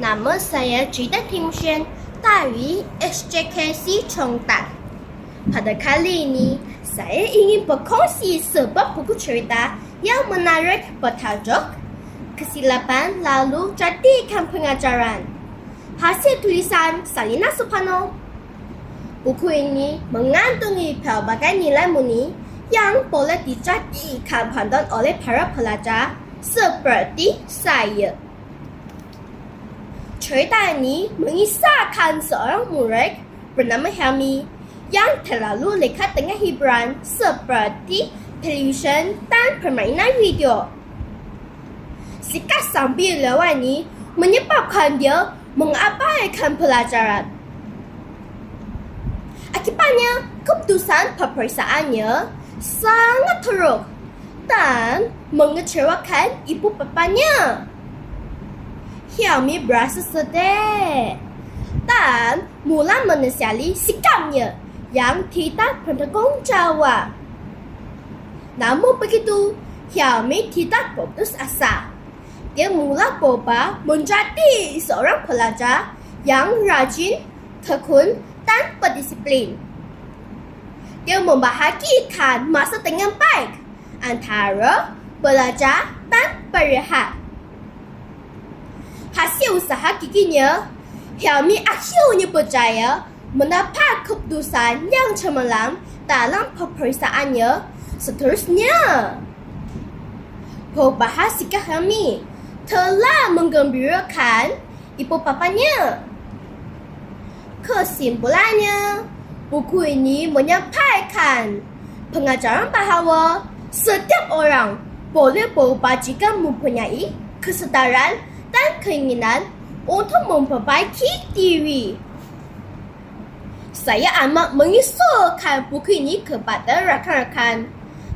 Nama saya Jida Timsyen dari SJKC Chongtan. Pada kali ini, saya ingin berkongsi sebuah buku cerita yang menarik bertajuk Kesilapan Lalu Jadikan Pengajaran. Hasil tulisan Salina Supano. Buku ini mengandungi pelbagai nilai murni yang boleh dijadikan panduan oleh para pelajar seperti saya. Cerita ini mengisahkan seorang murid bernama Helmi yang terlalu lekat dengan hiburan seperti televisyen dan permainan video. Sikap sambil lewat ini menyebabkan dia mengabaikan pelajaran. Akibatnya, keputusan peperiksaannya sangat teruk dan mengecewakan ibu bapanya. Helmi berasa sedih dan mula menyesali sikapnya yang tidak bertanggungjawab. Namun begitu, Helmi tidak berputus asa. Dia mula berubah menjadi seorang pelajar yang rajin, tekun dan berdisiplin. Dia membahagikan masa dengan baik antara belajar dan berehat. Hasil usaha giginya, Helmi akhirnya berjaya mendapat keputusan yang cemerlang dalam peperiksaannya seterusnya. Perubahan sikap Helmi telah menggembirakan ibu bapanya. Kesimpulannya, buku ini menyampaikan pengajaran bahawa setiap orang boleh berubah jika mempunyai kesedaran dan keinginan untuk memperbaiki diri. Saya amat mengusulkan buku ini kepada rakan-rakan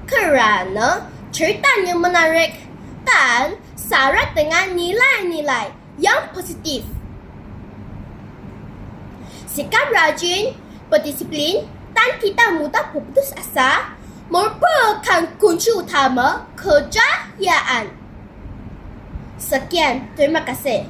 kerana ceritanya menarik dan syarat dengan nilai-nilai yang positif. Sikap rajin, berdisiplin dan tidak mudah berputus asa merupakan kunci utama kejayaan. Sekian, terima kasih.